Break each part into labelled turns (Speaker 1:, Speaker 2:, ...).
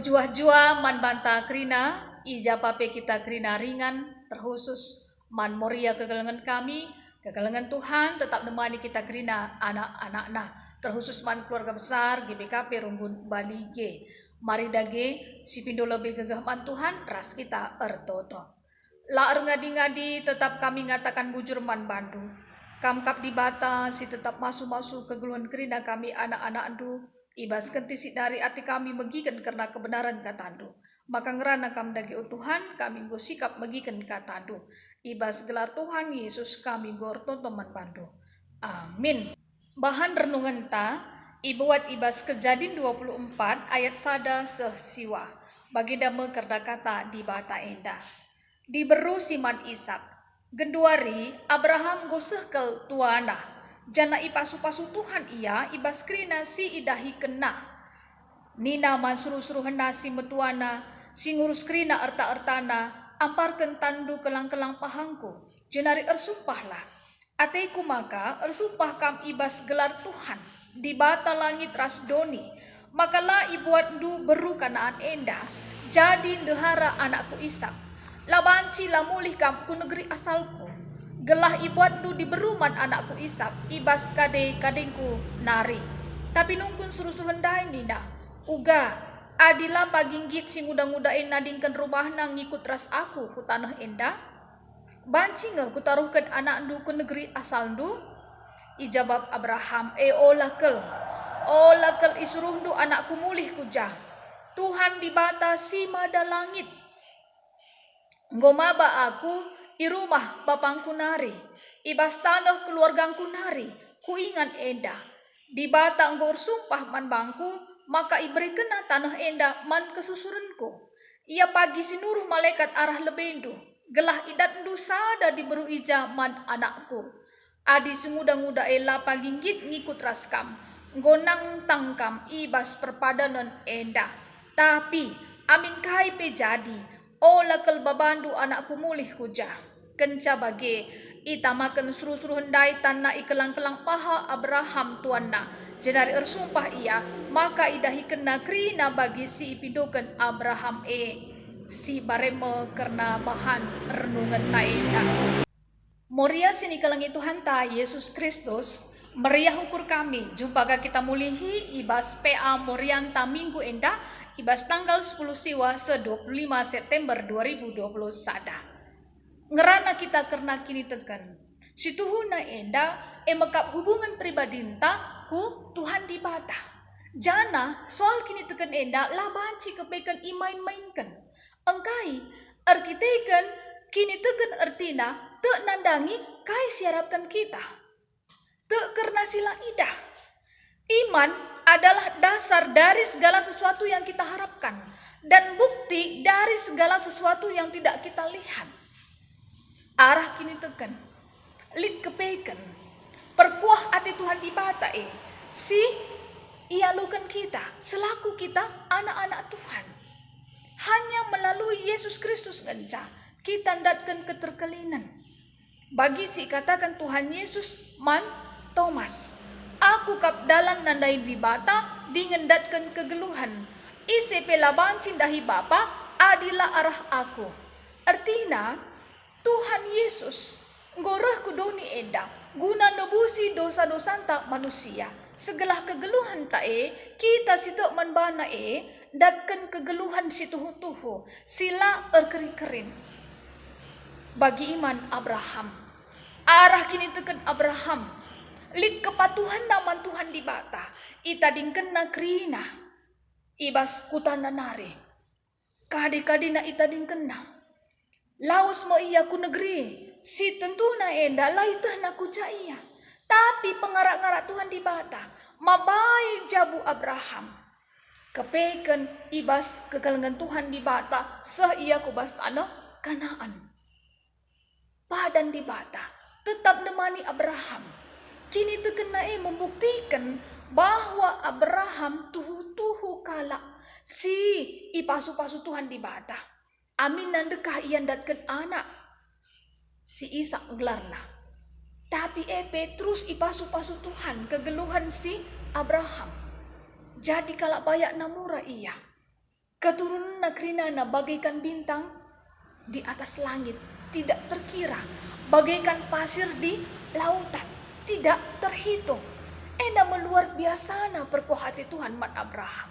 Speaker 1: Jua-jua man banta krina, ija pape kita krina ringan, terkhusus man moria kegelengan kami, kegelengan Tuhan tetap nemani kita krina anak-anak terkhusus man keluarga besar GBKP Rumbun Bali G. Mari dage si pindo lebih gegah man Tuhan ras kita ertoto. La ngadi-ngadi tetap kami ngatakan bujur man bandu. Kamkap di bata si tetap masuk-masuk kegeluhan krina kami anak-anak andu. Ibas kentisi dari hati kami megikan karena kebenaran katandu. Maka ngerana kami dagi Tuhan kami go sikap megikan katandu. Ibas gelar Tuhan Yesus kami gorto teman bandu. Amin. Bahan renungan ta ibuat ibas Kejadian 24 ayat sada sesiwa. Baginda mekerda kata di bata enda. Diberu siman Ishak. Genduari Abraham gosehkel tuana. Jana ipasu-pasu Tuhan ia ibas krina si idahi kena. Nina man suruh-suruh hena si metuana, si ngurus krina erta-ertana, amparken tandu kelang-kelang pahangku. Jenari ersumpahlah. Ateiku maka ersumpah kam ibas gelar Tuhan, di bata langit rasdoni. Makalah ibuat du beru kanaan enda, jadi dehara anakku Ishak. Labanci lamulih kam ku negeri asalku. Gelah ibuat du diberuman anakku Ishak, ibas kadengku nari. Tapi nungkun suruh-suruh hendai nina. Uga, adila paginggit si muda-mudain nadingkan rumah nang ngikut ras aku ku tanah enda. Banci nge ku taruhkan anak du ke negeri asal du. Ijabab Abraham, olakel isuruh du anakku mulih kujah. Tuhan di bata si mada langit. Ngomaba aku di rumah bapangku nari, ibas tanah keluargangku nari, ku ingat enda. Di batang gor sumpah man bangku, maka iberi kena tanah enda man kesusurenku. Ia pagi sinuruh malaikat arah lebendu, gelah idat ndu sada diberu ija man anakku. Adi semuda-muda ela paginggit ngikut raskam, gonang tangkam ibas perpadanan enda. Tapi amin kai pe jadi. Lakel babandu anakku mulih kujah. Kenca bage itamakan suruh-suruh hendai tanah ikelang-kelang paha Abraham tuanna. Jenari ersumpah ia, maka idahi kena krina bagi si ipidokan Abraham si bareme karena bahan renungan taenda. Moria sini kelangi Tuhan ta Yesus Kristus, meriah ukur kami, jumpa kita mulihi ibas PA Morianta minggu enda, ibas tanggal 10 siwa se-25 September 2021. Ngerana kita karena kini tekan. Si Tuhuna enda mekap hubungan pribadi enta ku Tuhan di bata. Jana soal kini tekan enda labanci kepekan imain-mainkan. Engkai arkiteken kini tekan ertina te nandangi kai siarapkan kita. Te karena sila idah. Iman adalah dasar dari segala sesuatu yang kita harapkan dan bukti dari segala sesuatu yang tidak kita lihat. Arah kini tekan, lit kepeken, perkuah hati Tuhan di bata si ialukan kita selaku kita anak-anak Tuhan. Hanya melalui Yesus Kristus genca kita ndatkan keterkelinan. Bagi si katakan Tuhan Yesus man Thomas. Aku kap dalan nandai di bata dingendatkan kegeluhan. Ise pelaban cindahi Bapa adilah arah aku. Artinya Tuhan Yesus ngoreh kudoni enda guna nebusi dosa-dosa tak manusia. Segala kegeluhan ta kita situ manbana datkan kegeluhan si tuhu-tuhu sila erkering-kering. Bagi iman Abraham. Arah kini tekan Abraham. Lit kepatuhan naman Tuhan di bata. Ita dingkena krina. Ibas kutana nari. Kadi-kadi na ita dingkena. Laos mo iya ku negeri. Si tentuna enda laitah na kuca iya. Tapi pengarak-ngarak Tuhan di bata. Mabai jabu Abraham. Kepeken ibas kekalengan Tuhan di bata. Iya kubas tanah Kanaan. Padan di bata. Tetap nemani Abraham. Kini terkena membuktikan bahwa Abraham tuhu-tuhu kala si ipasu-pasu Tuhan di bata. Amin nandekah ian datkan anak si Ishak gelarna. Tapi Petrus ipasu-pasu Tuhan kegeluhan si Abraham. Jadi kalau bayak namura iya. Keturunan negerinana bagaikan bintang di atas langit, tidak terkira, bagaikan pasir di lautan, tidak terhitung. Enda meluar biasa na perkuhati Tuhan mat Abraham.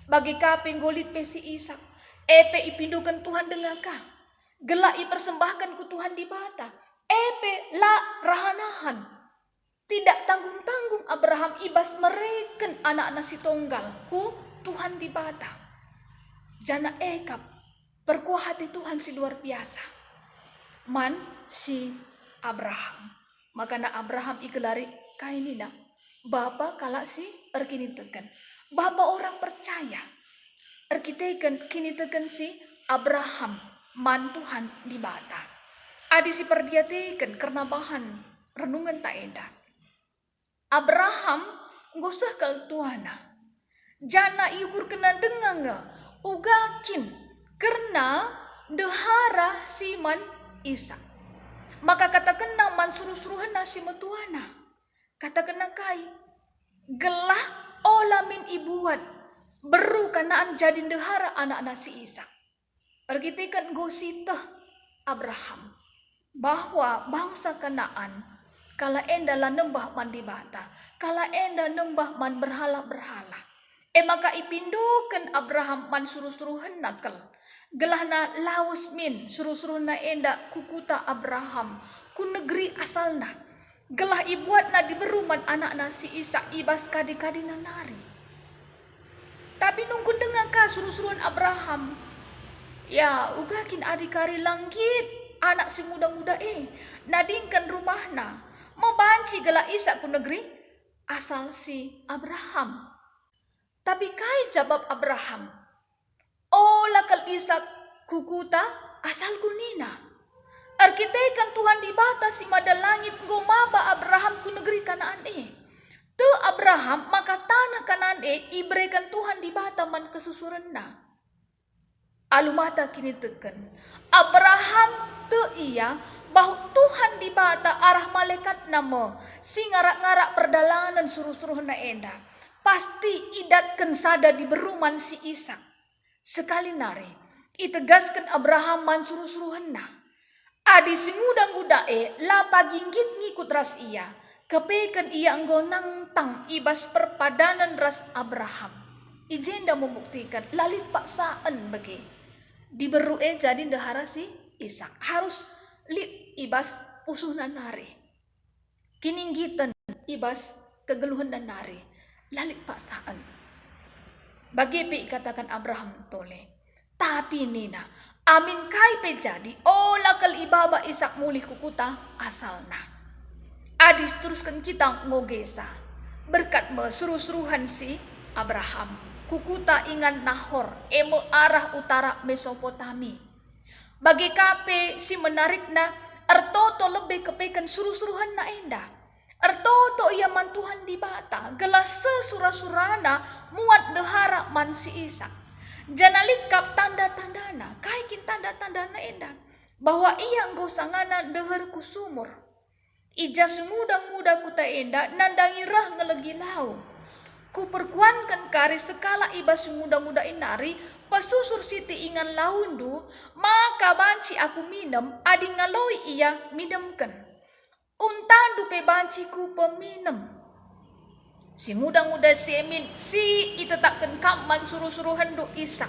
Speaker 1: Bagi kaping golit pesi Ishak, epe ipindukan Tuhan dengaka. Gelak persembahkan ku Tuhan di bata, epe la rahanahan. Tidak tanggung-tanggung Abraham ibas mereken anak nasi tunggal ku Tuhan di bata. Jana ekap perkuhati Tuhan si luar biasa. Man si Abraham. Makana Abraham igelari kainina. Bapa kala si erkini teken. Bapa orang percaya. Erkiteken kini teken si Abraham. Man Tuhan di bata. Adi si perdiateken karena bahan renungan tak enda. Abraham ngosah kal tuana. Jana iukur kena dengang ugakin karena dehara siman Ishak. Maka kata kena man suruh-suruhan nasi metuana. Kata kena kai gelah olamin ibuat beru kanaan jadi dehara anak nasi Ishak. Ergitikan gositah Abraham bahwa bangsa Kanaan kala enda la nembah man di bata, kala enda nembah man berhala-berhala. Maka ipindukan Abraham man suruh-suruhan nakal. Gelahna lawas min suruh-suruhna enda kukuta Abraham ku negeri asalna. Gelah ibuatna diberuman anak si Ishak ibas kadi-kadi nanari. Tapi nunggu dengar ka suruh-suruhan Abraham. Ya ugakin adikari langit anak si muda-muda nadingkan rumahna. Membanci gelah Ishak ku negeri asal si Abraham. Tapi kai jawab Abraham, ola kal Ishak kukuta asal kunina. Arkitekan Tuhan di bata si mada langit gomaba Abraham ku negeri Kanaan Tu Abraham maka tanah Kanaan iberikan Tuhan di bata man kesusurenna. Alumata kini teken Abraham tu iya bahwa Tuhan di bata arah malaikat nama si ngarak-ngarak perdalanan suruh-suruh na enda. Pasti idatkan sada di beruman si Ishak. Sekali nari, itegaskan Abraham man suruh-suruhan na. Adi si muda-muda lapa ginggit ngikut ras iya. Kepekan ia enggo nangtang ibas perpadanan ras Abraham. Ijenda membuktikan lalit paksaan bagi. Diberu jadi dehara si Ishak. Harus ibas usunan nari. Kininggitan ibas kegeluhan dan nari. Lalit paksaan. Bagi katakan Abraham tole. Tapi nina, amin kai pe jadi ola kal ibaba Ishak mulih kukuta asalna. Adis teruskan kita ngogesa. Berkat seru-seruhan si Abraham. Kukuta ingan Nahor emo arah utara Mesopotami. Bagi kape si menarikna ertoto lebih kepekan suruh-suruhan na indah. Ertoto ia mantuhan di bata gelas sesura-surana muat dehara man si Ishak. Janalit kap tanda-tandana kaikin tanda-tandana indah bahwa ia nggosangana deher ku sumur. Ija semuda-muda kuta indah nandangi rah ngelegi lau. Ku perkuankan kari sekala iba semuda-muda inari pasusur siti ingan laundu maka banci aku minum adi ngaloi ia minumkan. Untandu pe banciku peminum. Si muda-muda semin si itetakkan kaman suruh-suruhan do Ishak.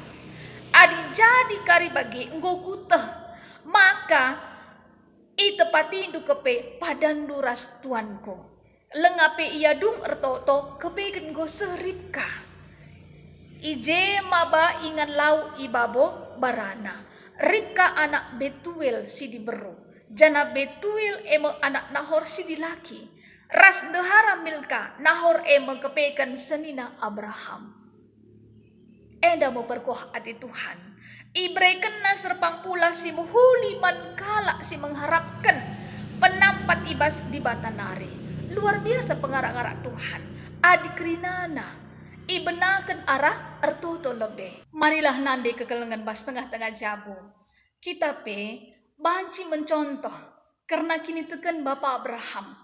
Speaker 1: Adi jadi kari bagi enggo kuteh. Maka itepatindu kepe padan duras tuanku. Lengape ia dung ertoto kepe go seripka. Ije maba ingan lau ibabo barana. Ripka anak Betuel si diberu. Jana Betuel emo anak Nahor si dilaki. Ras dehara Milka Nahor emo kepekan senina Abraham. Enda mau perkoh hati Tuhan. Ibreken na serpang pula si muhuli man kala si mengharapkan penampat ibas di batanari. Luar biasa pengarak-ngarak Tuhan. Adik rinana. Ibenakan arah ertoto lebih. Marilah nande kekelengan bas tengah-tengah jabu. Kita banci mencontoh karena kini tekan Bapak Abraham.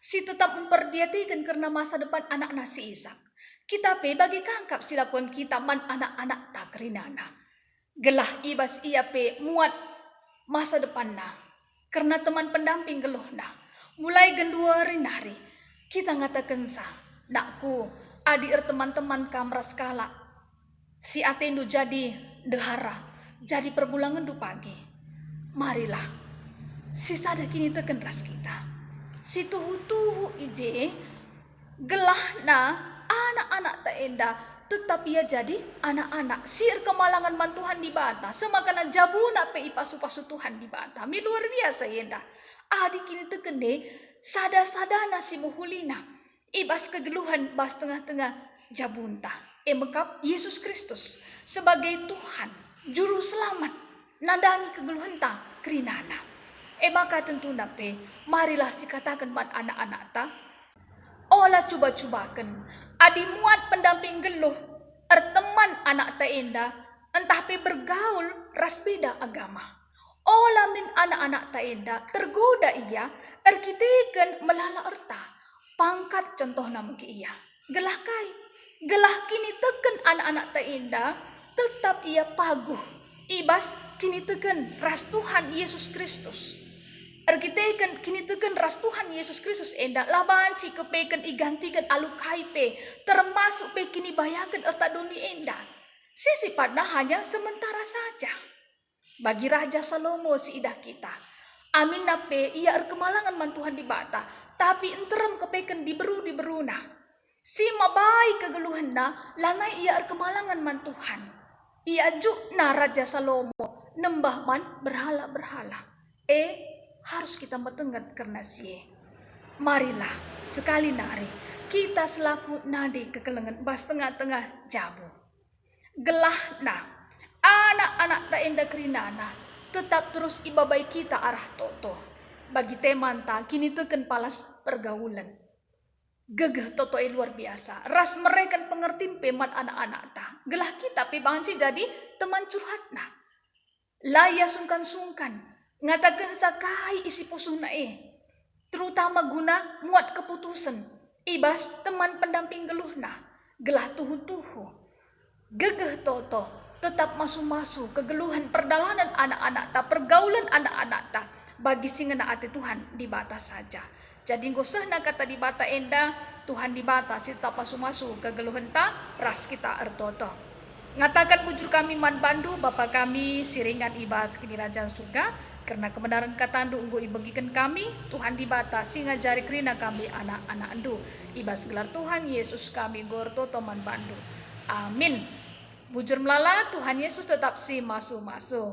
Speaker 1: Si tetap memperdiatikan karena masa depan anak nasi Ishak. Kita pe bagi kangkap silakuan kita man anak-anak tak rinana. Gelah ibas ia pe muat masa depan na. Karena teman pendamping geluh na. Mulai gendua rinari. Kita ngatakan sa. Nakku, adik teman-teman kamera skala. Si atendu jadi dehara. Jadi perbulangan du pagi. Marilah. Si sada kini teken ras kita. Si tuhu-tuhu ije. Gelah na anak-anak tak enda. Tetap ia jadi anak-anak. Sir kemalangan mantuhan di bata. Semakana jabuna pe ipasu-pasu Tuhan di bata. Mi luar biasa enda. Adik kini tekende. Sada-sadana si muhulina. Ibas kegeluhan bas tengah-tengah jabunta. Mekap Yesus Kristus sebagai Tuhan, Juru Selamat, nandangi kegeluhan ta kerinana. Maka tentu nape, marilah si katakan man anak-anak ta, olah coba-cobakan, adi muat pendamping geluh, teman anak ta enda, entah pe bergaul ras beda agama. Olah min anak-anak ta enda, tergoda ia, erkiteken melala erta, pangkat contoh nama ke ia, gelah kai. Gelah kini teken anak-anak tak indah, tetap ia paguh. Ibas kini teken ras Tuhan Yesus Kristus. Erkiteken kini teken ras Tuhan Yesus Kristus enda labanci kepeken igantikan alukai pe, termasuk pe kini bayakan erta doni enda. Sisipadna hanya sementara saja. Bagi Raja Salomo si idah kita. Amin nape ia erkemalangan mantuhan di bata, tapi enterem kepeken diberu-diberuna. Si mabai kegeluhan na, lanai ia kemalangan man Tuhan. Ia juk na Raja Salomo, nembah man berhala-berhala. Harus kita metengat karena sie. Marilah, sekali nari, kita selaku nadi kekelengan bas tengah-tengah jabu. Gelah na, anak-anak tak indah kerinana, tetap terus ibabai kita arah toto. Bagi teman ta, kini teken palas pergaulan. Gegeh toto luar biasa. Ras mereka pengertiin peman anak-anak ta. Gelah kita pe banci jadi teman curhat na. Laya sungkan-sungkan. Ngatakan sakai isi pusuna terutama guna muat keputusan. Ibas teman pendamping geluh na. Gelah tuhu-tuhu. Gegeh toto tetap masu-masu kegeluhan perdalanan anak-anak ta. Pergaulan anak-anak ta. Bagi singena ati Tuhan di batas saja. Jadi ngoseh na kata di bata enda, Tuhan di bata sita pasu-masu kegeluhan ta, ras kita ertoto. Ngatakan bujur kami man bandu, Bapa kami siringan ibas kini Raja surga, karena kebenaran kata andu unggu ibagikan kami, Tuhan di bata singa jari kerina kami anak-anak andu. Ibas gelar Tuhan Yesus kami gortoto man bandu. Amin. Bujur melala Tuhan Yesus tetap si masu-masu.